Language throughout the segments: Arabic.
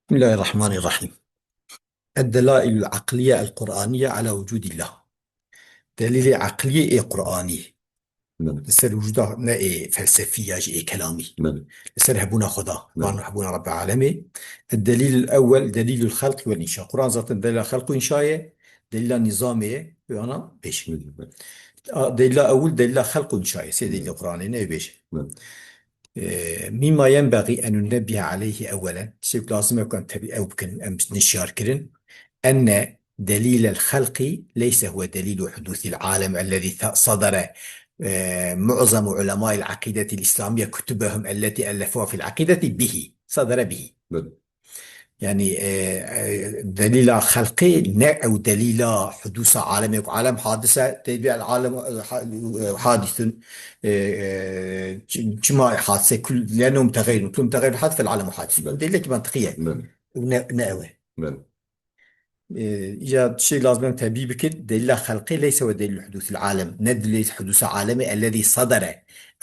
بسم الله الرحمن الرحيم. الدلائل العقلية القرآنية على وجود الله. دليل عقلي قرآني. نعم. لسر وجوده نا فلسفية كلامي. نعم. لسر هبونا خدا نعم. قانون هبونا رب العالمين. الدليل الأول دليل الخلق والإنشاء. القرآن ذات دليل الخلق والإنشاء، دليل نظامي وأنا بيش. نعم. دليل أول دليل خلق وإنشاء سيد دليل نعم. القرآن نه بيش. نعم. مما ينبغي أن ننبه عليه أولا شيء لازم يكون تبي أو بكن أم نشار كرن أن دليل الخلق ليس هو دليل حدوث العالم الذي صدر معظم علماء العقيدة الإسلامية كتبهم التي ألفوها في العقيدة به صدر به. نعم. يعني دليل خلقي أو دليل حدوث عالم عالم حادثة دليل العالم حادث. كما حادثة كل لأنه متغير كل متغير حادث فالعالم حادث دليل منطقية. نعم. نأوه نعم. إيجاد شيء لازم تبيه بك دليل خلقي ليس هو دليل حدوث العالم ندليل حدوث عالمي الذي صدر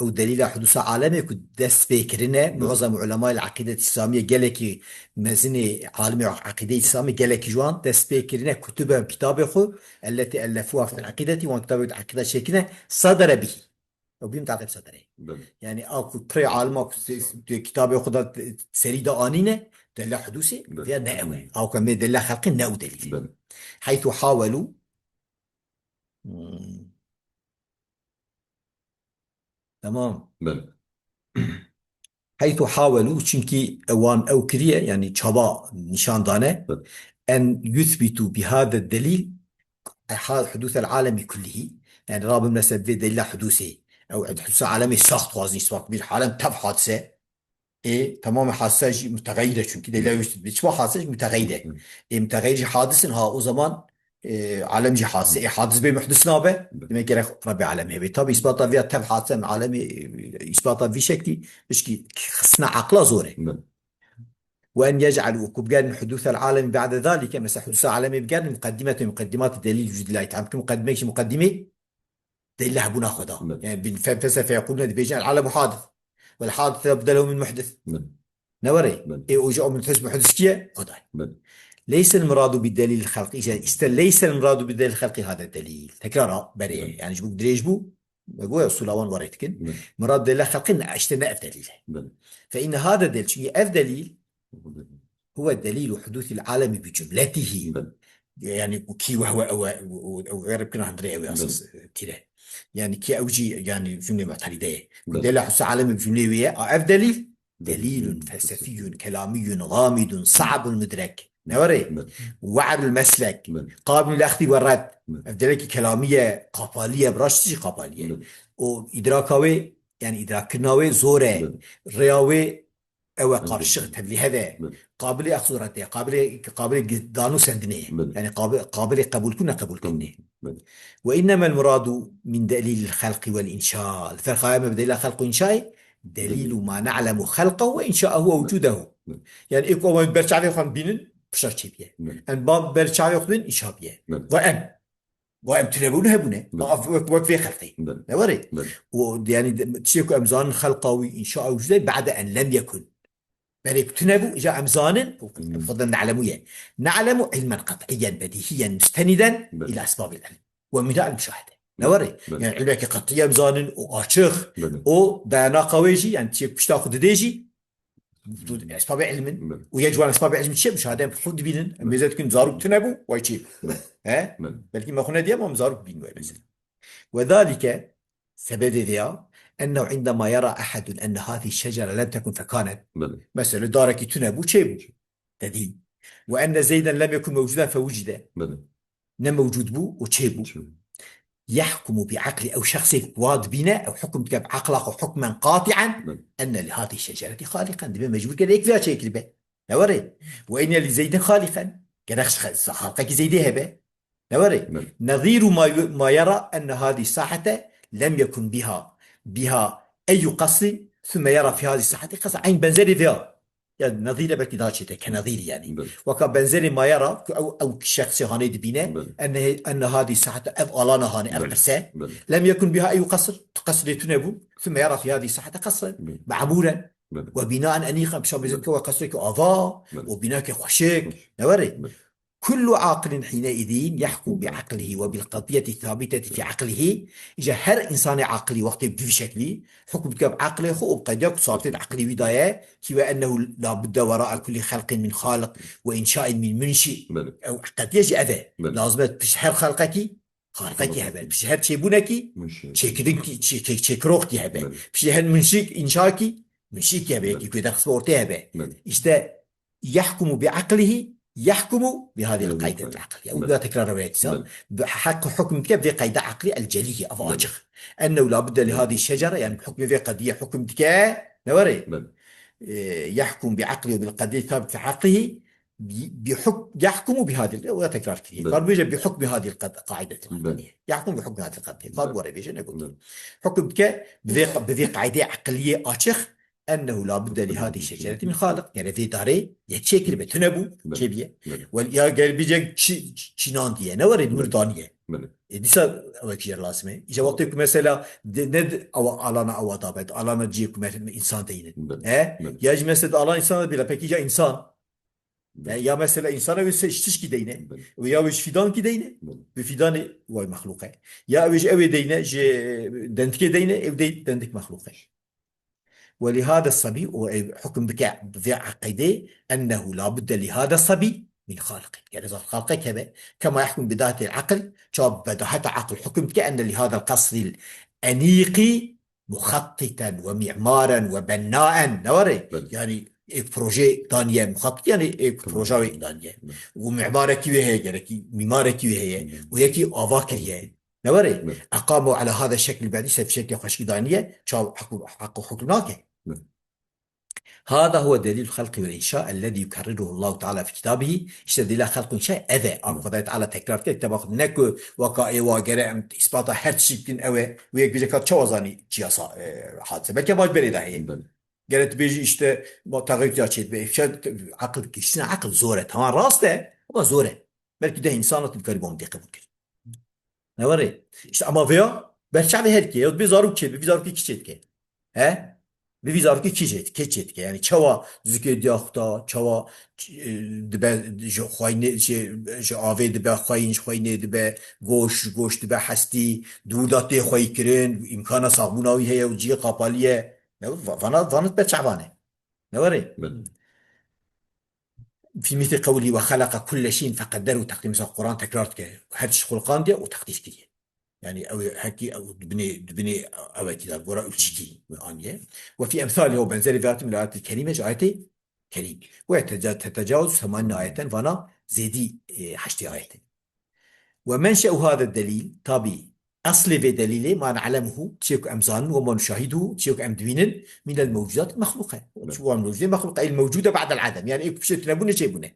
أو دليل حدوث عالمي كدس فكرنا نعم. معظم علماء العقيدة الإسلامية قالك مزني عالم عقيدة الإسلامية قالك جوان دس فكرنا كتبهم كتابه التي ألفوها في العقيدة وكتاب العقيدة شكلنا صدر به أو بهم تعقيب صدره. نعم. يعني أكو بري عالم أكو كتاب يأخذ سريدة آنينة دليل حدوثي فيها نأوي أو كم دليل خلقي نأو دليل نعم. حيث حاولوا. مم. تمام. نعم. حيث حاولوا چونكي اوان او كريه يعني تشابا نشان دانه ان يثبتوا بهذا الدليل حدوث العالم كله. يعني رابط مثلا في دليل حدوثه او حدوث عالمي ساخت وازني سواء بالعالم تب حادثه تمام حادثه متغيره çünkü دليل hiçbir حادثه متغيره متغير حادث ها o zaman عالم جي حادثه حادث به محدث نابه demek gerek ربي عالم هي طب اثبات فيها تب حادثه عالمي اثبات في شكل مش كي خصنا عقله زوره. نعم. وأن يجعلوا كبجان حدوث العالم بعد ذلك مثلا حدوث العالم بجان مقدمة من مقدمات الدليل وجود الله تعالى مقدمة مقدمة دليل بنا خدا نعم. يعني بالفلسفة يقولون بيجان العالم حادث والحادث يبدأ له من محدث نعم. نوري نعم. إيه وجاء من حدث محدث كيه خدا. نعم. ليس المراد بالدليل الخلقي ليس المراد بالدليل الخلقي هذا الدليل تكرار بريء نعم. يعني جبوك دريج بو بقول السلوان وريتكن نعم. مراد دليل خلقي اشتنا أفدليله. نعم. فإن هذا الدليل شيء أفدليل هو دليل حدوث العالم بجملته. نعم. يعني كي وهو أو غير يمكن هندري أو نعم. أساس كده. يعني كي أوجي يعني جملة معترضة نعم. دليل حدوث العالم بجملة ويا أفدليل دليل دليل فلسفي كلامي غامض صعب المدرك نوري نعم. وعر المسلك نعم. قابل للأخذ والرد. نعم. أفدلك كلامية قابلية براشتي قابلية نعم. وإدراكاوي يعني إدراكناوي زورة نعم. رياوي أو قارشة نعم. تبلي هذا نعم. قابل أخذ رده قابل دانو سندنيه نعم. يعني قابل قبول كنا قبول كنا. نعم. وإنما المراد من دليل الخلق والإنشاء الفرق ما بدليل الخلق والإنشاء دليل ما نعلم خلقه وإنشاءه نعم. ووجوده. نعم. يعني إيكو ما برشاوي خان بينن بشرط بيه نعم. أن باب برشاوي خدن إنشاء بيه نعم. وأم تنبون هبونه نعم. وقت في خلقه نعم. نوري. نعم. ويعني تشيكو أمزان خلقه وإنشاءه ووجوده بعد أن لم يكن بل اجتنبوا جاء أمزانا فضل نعلمه نعلم علما قطعيا بديهيا مستندا نعم. إلى أسباب العلم ومدى المشاهدة نعم. نوري. نعم. يعني علمك قطعيا مزانا وآشخ نعم. أو بيانا قويجي يعني تشيك بش تاخذ ديجي أسباب علم نعم. ويجوان أسباب علم شيء مشاهدة بخود بينن نعم. ميزات كن زارو تنبوا ويشيب نعم. ها نعم. بل ما خنا ديما مزارو بين مثلا. وذلك سبب ذا أنه عندما يرى أحد أن هذه الشجرة لم تكن فكانت نعم. مثلا دارك تنبو تشيبو تدين وأن زيدا لم يكن موجودا فوجد نعم. نم موجود بو وتشيبو يحكم بعقل أو شخص واض بنا أو حكم بعقله أو حكما قاطعا نعم. أن لهذه الشجرة خالقا دبي مجبور كده يكفي شيء كده نوري. وإن لزيد خالقا كده خالقك زيد هبه نوري. نعم. نظير ما يرى أن هذه الساحة لم يكن بها أي قصد ثم يرى في هذه الساحة قصد عين بنزري فيها يعني نظير بك داشته كنظير يعني نعم. وكبنزري ما يرى أو شخص هاني دبينه نعم. أن هذه الساحة أب ألانا هاني أب قرسة نعم. لم يكن بها أي قصر قصر تنبو ثم يرى في هذه الساحة قصرا نعم. معمولا وبناء أنيقا بشامل وقصرك أضاء وبناك خشك Hoş. نوري Evet. كل عاقل حينئذ يحكم بعقله وبالقضية الثابتة في عقله. إذا هر إنسان عقلي وقت بشكله حكم بعقله خو قد يكون صارت عقلي بداية كما أنه لا بد وراء كل خلق من خالق وإنشاء من منشئ Evet. أو قد يجي أذى Evet. لازم بشهر خلقك هبل بشهر شيبونك Müşrik. شيكرينك شيكروختي هبل Evet. بشهر منشئ إنشاكي منشئ هبل Evet. كي كده خسورتي هبل Evet. إذا يحكم بعقله يحكم بهذه Evet. القاعدة Evet. العقلية أو لا Evet. تكرار الاعتصام Evet. بحق حكم كيف في قاعدة عقلية الجلية Evet. أفواجخ أنه لا بد لهذه الشجرة يعني حكم في قضية حكم كا نوري Evet. يحكم بعقله وبالقضية الثابتة في حقه بحكم يحكم بهذه ولا تكرار كثير Evet. قال بيجي بحكم هذه القاعدة Evet. العقلية يحكم بحكم هذه القضية قال Evet. ورا بيجي نقول Evet. حكم كا بذي قاعدة عقلية أشخ أنه لا بد لهذه الشجرة من خالق يعني في داري يتشكل بتنبو Evet. كيبيا Evet. ويا قال بيجي شينان دي نوري Evet. مردانية Evet. ديسا أول شيء لازمه إذا وقتك مثلا ند أو علنا أو دابت علنا جيك مثلا إنسان دينه Evet. ها Evet. يا مثلا على إنسان بلا بيجي جا إنسان Evet. يا مثلا إنسان ويش اشتش كي دينه Evet. ويا ويش فيدان كي دينه Evet. بفيدان واي مخلوقه يا ويش أوي دينه ج دنت كي دينه أو دي دنتك مخلوقه ولهذا الصبي حكم بذي عقيدة أنه لا بد لهذا الصبي من خالق يعني إذا خالق كذا كما يحكم بذات العقل شاب بداهة عقل حكم كأن لهذا القصر الأنيق مخططا ومعمارا وبناء نوري Evet. يعني إيك بروجي دانية مخطط يعني إيك Tamam. بروجي دانية Evet. ومعمارة كيوه هي يعني معمارة كيوه هي Evet. ويكي أفاكر هي نوري Evet. أقاموا على هذا الشكل بعد في شكل خشي دانية شاب حكمناك Evet. هذا هو دليل الخلق والإنشاء الذي يكرره الله تعالى في كتابه اشتد خلق إنشاء أذى أخذ تعالى تكرار كتاب نكو وقائع وقرأ إثبات هر شيء كن أوى ويجي كات شوازاني جياسا حادثة بلكي باج بريده هي Evet. قالت بيجي işte تغير جاتشيت بإفشاد عقل كيسنا عقل زورة تمام راسته ama زورة belki de insanlık bir garip oldu mümkün. Ne var ya? İşte ama veya belki herki ya bir zaruk çet bir zaruk iki çetke. He? Bir zaruk iki çetke yani çava zikir diyakta çava dibe xoyne şey ave dibe xoyne dibe goş dibe hasti dudatı xoy kirin imkana sağbunavi heye uciye kapaliye ne vanat be çabane ne var ya Evet. في مثل قولي وخلق كل شيء فقدره تقديم القرآن تكرارت هرش خلقان دي وتقديس كده يعني أو هكي أو دبني أو كذا القراء الشتي آنية وفي أمثاله وبنزل ذات من الآيات الكريمة آية كريم وتتجاوز 8 آية فانا زيدي 8 آية ومنشأ هذا الدليل طبيعي أصل في دليله ما نعلمه تشيك أمزان وما نشاهده تشيك أمدوين من الموجودات المخلوقة Evet. شو الموجودة المخلوقة أي الموجودة بعد العدم يعني إيه بشيء تنبون شيء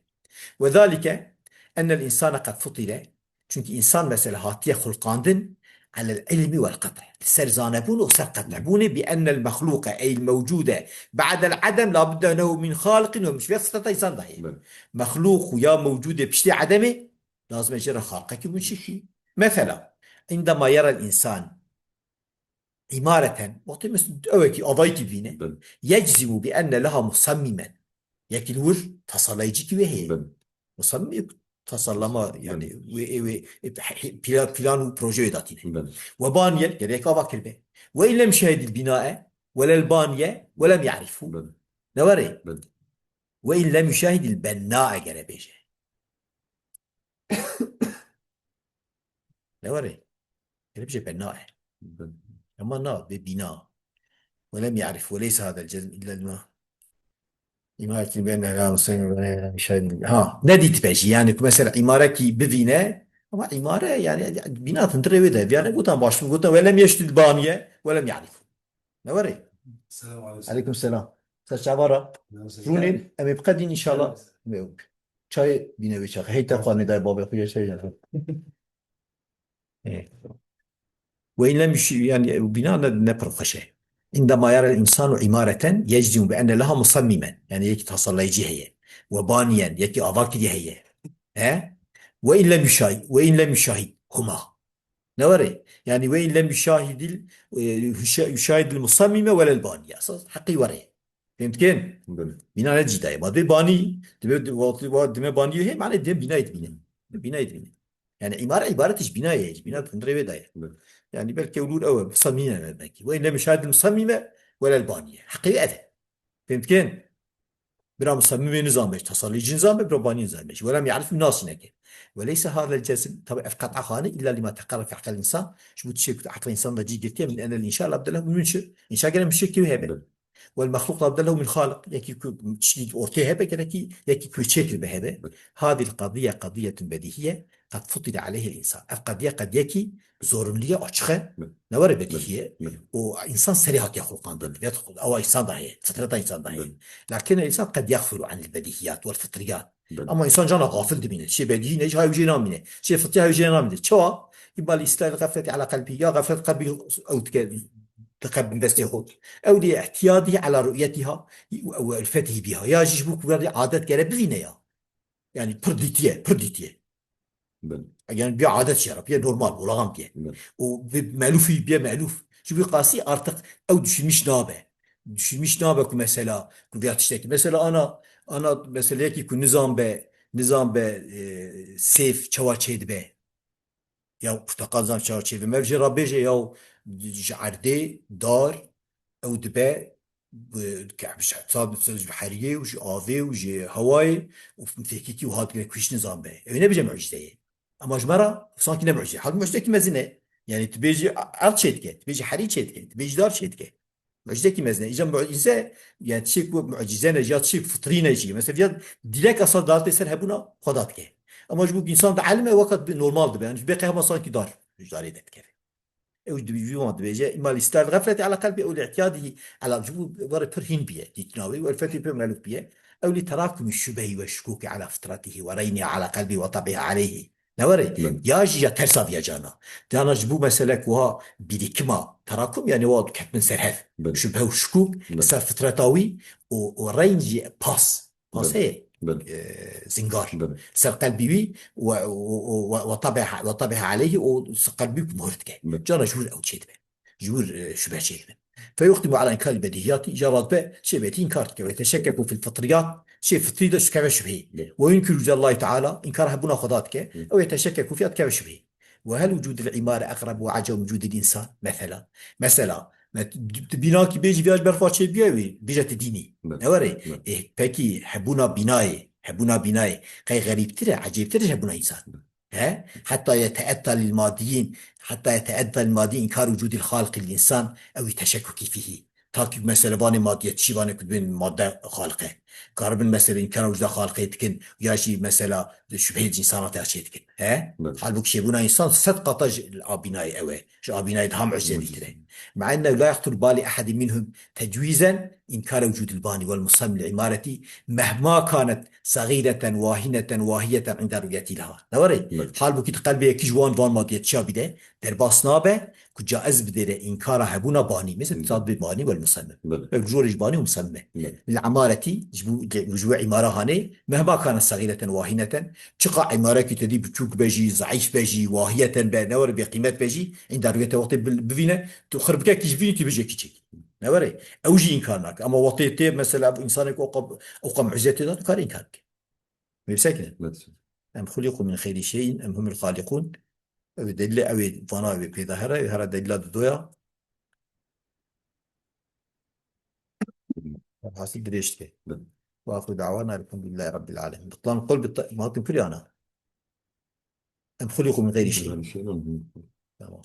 وذلك أن الإنسان قد فطر çünkü insan mesela hatiye hulkandın على العلم والقطع سرزانبون وسرقطعبون بأن المخلوق أي الموجودة بعد العدم لابد له من خالق ومش بيستطيع إنسان ضحية Evet. مخلوق يا موجودة بشتي عدمه لازم يجرى خالقك من شيء مثلا عندما يرى الإنسان عمارة وقت مثل أوكي أضيت فينا Evet. يجزم بأن لها مصمما يكن ور تصليجك وهي Evet. مصمم تصلما يعني Evet. بلان بروجي داتينه Evet. وبانيا كذلك أفكر به وإن لم يشاهد البناء ولا البانية ولم يعرفه Evet. نوري Evet. وإن لم يشاهد البناء جربيجه نوري جربيجه بناء Evet. أما نا ببناء ولم يعرف وليس هذا الجزم إلا الماء عمارة بأن لا مسلم يشاهد ها ندي تبجي يعني مثلا عمارة كي بفينة أما عمارة يعني بناء تنتري ده يعني قلت باش قلت ولم يشهد البانية ولم يعرف نوري السلام عليكم. عليكم السلام سشعبارة رونين أمي بقدين إن شاء الله ميوك شاي بينا بيشاق هيتا قاني داي بابا خويا شاي إيه. وإن لم يعني بناء نبر خشية عندما يرى الإنسان عمارة يجزم بأن لها مصمما يعني يكي تصل يجي هي وبانيا يكي أضاكي هي ها وإن لم يشاهد هما نوري يعني وإن لم يشاهد يشاهد المصمم ولا البانية حقي وري فهمت كان؟ بله. بناء جداي ما دي باني تبي وقت دم بانيو هي معناه دم بناية بناء بناية بناء يعني عمارة عبارة إيش بناية بناء تندري بداية بله. يعني بل أولود أول مصممين الماكي وإن مش هذه المصممة ولا البانية حقيقة فهمت كان؟ برا مصمم نظام باش تصل لي نظام برا باني نظام باش ولم يعرف الناس هناك وليس هذا الجسم طبعا في قطع خانه الا لما تقرر في عقل الانسان شو بتشيك عقل الانسان ما جي قلت من ان الانشاء لابد له من منشئ انشاء قال مش كيف هبه بله. والمخلوق لابد له من خالق يكي تشديد اورتي هبه كذا يكي كل شكل بهذا بله. هذه القضيه قضيه بديهيه قد فطر عليه الانسان القضيه قد يكي زورنيه اشخه بله. نور بله. بديهيه بله. وانسان سريع يخلق عن بله. يدخل او انسان ضعيف فطرة انسان ضعيف بله. لكن الانسان قد يغفل عن البديهيات والفطريات بله. اما انسان جانا غافل منه شيء بديهي نيش هاي وجينا منه شيء فطري هاي وجينا منه شو يبقى الاستاذ غفلتي على قلبي يا غفلت قلبي او تقبل بس يقول أو لاعتياده على رؤيتها والفته بها يا جيبوك عادات كده بذينا يعني برديتيه بله. يعني بيا عادات شرب بيا نورمال ولا غام بيا بله. ومألوف بيا مألوف شو بيقاسي ارتق او düşünmüş نابه düşünmüş نابه مثلا كنت تشتكي مثلا انا مثلا يكي كن نظام به سيف çawa به ya portakal çarşıve mevci rabbeje ya عرضي دار او دبي كعب صاب بحريه وجي افي وجي هواي ومتكيكي وهاد كده كويش نظام به öyle bir معجزه اما جمره sanki ne معجزه حد معجزه ki mezine yani tbeji alt şetke tbeji hari şetke tbeji dar şetke معجزه ki mezine icam mucize yani şey bu mucize ne ya şey fıtrine şey mesela ya dilek asal dağıtı eser hebuna kodat ke ama bu insan da alime vakat normaldi yani beqe ama sanki dar müjdari etke اوجد بيجوا بيجي اما الاستار غفلة على قلبي او لاعتياده على جبو ورا برهين بيه تتناوي والفتي بهم مالوف بيه او لتراكم الشبه والشكوك على فطرته ورينها على قلبي وطبعها عليه نوري بله. يا جي يا ترسا يا جانا دانا جبو مسلك وها بريكما تراكم يعني واضح كت من سرحف بله. شبه وشكوك بله. صار فطرتاوي ورينجي باس بله. هي بله. زنجار بله. سر قلبي وطبع عليه وقلبي مهرتك بله. جانا جور او تشيد جور شبه شيء فيختم على انكار البديهيات جرى به شيء بيتي انكار ويتشكك في الفطريات شيء فطري ده كما شبهه بله. وينكر وجود الله تعالى انكار هبنا خضاتك بله. او يتشكك فيها كما شبهه وهل وجود العمارة أقرب وعجب وجود الإنسان مثلا بناكي بيجي فيها برفا شيء بيوي بيجت ديني بله. نوري بله. إيه بكي حبونا بناي كي غريب ترى عجيب ترى حبونا إنسان ها حتى يتأتى للماضيين حتى يتأتى للماضي إنكار وجود الخالق الإنسان أو التشكك فيه تاكي مثلا باني مادية شيباني كتبين مادة خالقة قاربن مثلا إن كان وجود خالقة يتكن ياشي مثلا شبه الإنسانات ياشي يتكن ها بله. حال بك شيبونا إنسان صدقة الآبناء أوي شو آبناء دهم عزة معجزة. ترى مع أنه لا يخطر بال أحد منهم تجويزا إنكار وجود الباني والمصمم العمارة مهما كانت صغيرة واهية عند رؤيتي لها دوري بله. حال بو كت قلبي كي جوان وان ما ديت شا بده در باسنابه كجا از بدره انكار هبونا باني مثل بله. تصاد باني والمصمم بله. الجورج باني ومصمم بله. العمارة جوا عمارة هاني مهما كانت صغيرة واهنة تقع عمارة كي تدي بتشوك بيجي ضعيف بيجي واهية بنور بقيمة بيجي عند رؤيته وقت بفينا تخرب كي تجي تبيجي كي نوري اوجي انكارناك اما وقت مثلا انسانك اوقم عزتي ذات كار انكارك بسكن بله. أم خلقوا من خير شيء أم هم الخالقون أو دليل أو فنا بيدا هرا دليل دويا حاسب بديش كي بله. وآخر دعوانا الحمد لله رب العالمين بطلان قول ما تنكري أنا أم خلقوا من غير شيء بله. تمام